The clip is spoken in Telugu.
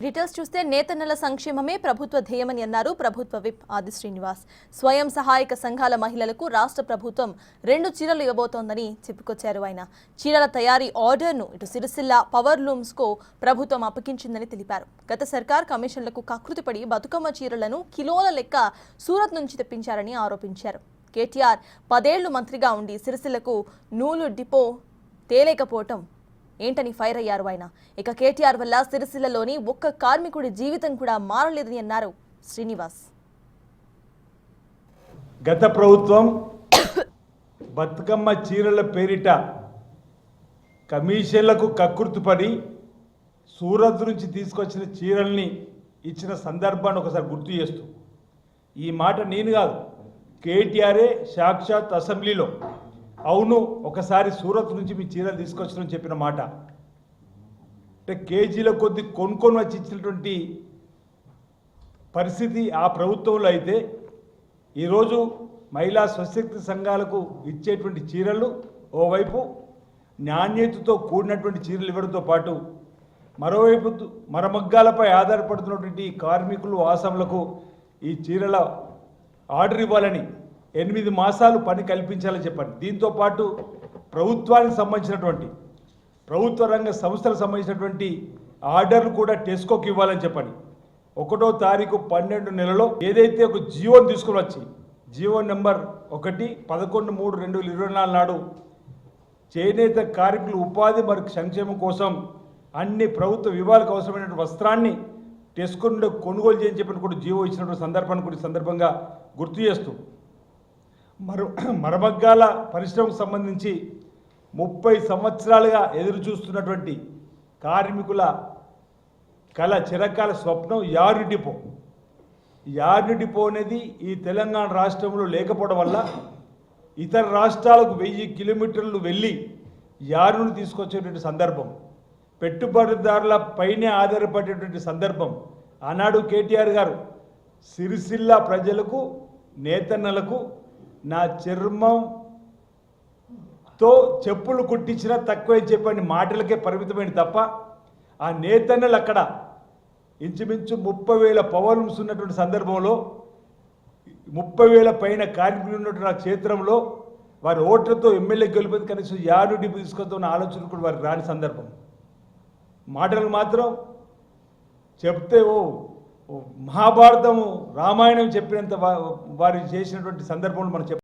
డీటెయిల్స్ చూస్తే నేతన్నల సంక్షేమమే ప్రభుత్వ ధ్యేయమని అన్నారు ప్రభుత్వ విప్ ఆది శ్రీనివాస్. స్వయం సహాయక సంఘాల మహిళలకు రాష్ట్ర ప్రభుత్వం 2 చీరలు ఇవ్వబోతోందని చెప్పుకొచ్చారు. ఆయన చీరల తయారీ ఆర్డర్ను ఇటు సిరిసిల్ల పవర్ లూమ్స్ కు ప్రభుత్వం అప్పగించిందని తెలిపారు. గత సర్కార్ కమిషన్లకు కకృతిపడి బతుకమ్మ చీరలను కిలోల లెక్క సూరత్ నుంచి తెప్పించారని ఆరోపించారు. కేటీఆర్ 10 ఏళ్లు మంత్రిగా ఉండి సిరిసిల్లకు నూలు డిపో తేలేకపోవటం ఏంటని ఫైర్ అయ్యారు ఆయన. ఇక కేటీఆర్ వల్ల సిరిసిల్లలోని ఒక్క కార్మికుడి జీవితం కూడా మారలేదని అన్నారు శ్రీనివాస్. గత ప్రభుత్వం బతుకమ్మ చీరల పేరిట కమిషన్లకు కక్కుర్తిపడి సూరత్ నుంచి తీసుకొచ్చిన చీరల్ని ఇచ్చిన సందర్భాన్ని ఒకసారి గుర్తు చేస్తూ, ఈ మాట నేను కాదు, కేటీఆరే సాక్షాత్ అసెంబ్లీలో అవును ఒకసారి సూరత్ నుంచి మీ చీరలు తీసుకొచ్చారని చెప్పిన మాట. అంటే కేజీల కొద్ది కొనుక్కొని వచ్చి ఇచ్చినటువంటి పరిస్థితి ఆ ప్రభుత్వంలో అయితే, ఈరోజు మహిళా స్వశక్తి సంఘాలకు ఇచ్చేటువంటి చీరలు ఓవైపు నాణ్యతతో కూడినటువంటి చీరలు ఇవ్వడంతో పాటు మరోవైపు మరమగ్గాలపై ఆధారపడుతున్నటువంటి కార్మికులు ఆసాములకు ఈ చీరల ఆర్డర్ ఇవ్వాలని 8 మాసాలు పని కల్పించాలని చెప్పండి. దీంతోపాటు ప్రభుత్వానికి సంబంధించినటువంటి ప్రభుత్వ రంగ సంస్థలకు సంబంధించినటువంటి ఆర్డర్లు కూడా టెస్కోకి ఇవ్వాలని చెప్పండి. 1వ తారీఖు 12 నెలలో ఏదైతే ఒక జియోని తీసుకుని వచ్చి జియో నెంబర్ 1/11/3/2024 నాడు చేనేత కార్మికులు ఉపాధి మరియు సంక్షేమం కోసం అన్ని ప్రభుత్వ విభాగాలకు అవసరమైన వస్త్రాన్ని టెస్కో నుండి కొనుగోలు చేయని చెప్పిన కూడా జియో ఇచ్చినటువంటి సందర్భాన్ని కూడా సందర్భంగా గుర్తు చేస్తూ, మరమగ్గాల పరిశ్రమకు సంబంధించి 30 సంవత్సరాలుగా ఎదురు చూస్తున్నటువంటి కార్మికుల కళ చిరకాల స్వప్నం యార్న్ డిపో. యార్న్ డిపో అనేది ఈ తెలంగాణ రాష్ట్రంలో లేకపోవడం వల్ల ఇతర రాష్ట్రాలకు 1000 కిలోమీటర్లు వెళ్ళి యార్నును తీసుకొచ్చేటువంటి సందర్భం, పెట్టుబడిదారుల పైనే ఆధారపడేటువంటి సందర్భం. ఆనాడు కేటీఆర్ గారు సిరిసిల్ల ప్రజలకు నేతన్నలకు నా చర్మంతో చెప్పులు కుట్టించినా తక్కువే చెప్పండి మాటలకే పరిమితమైన తప్ప ఆ నేతన్నలు అక్కడ ఇంచుమించు 30,000 పవర్లూమ్స్ ఉన్నటువంటి సందర్భంలో 30,000 పైన కార్మికులు ఉన్నటువంటి ఆ క్షేత్రంలో వారి ఓట్లతో ఎమ్మెల్యే గెలిపేది కనీసం యార్డు డిపో తీసుకొస్తున్న ఆలోచన కూడా వారికి రాని సందర్భం. మాటలు మాత్రం చెప్తే మహాభారతము రామాయణం చెప్పినంత వారు చేసినటువంటి సందర్భంలో మనం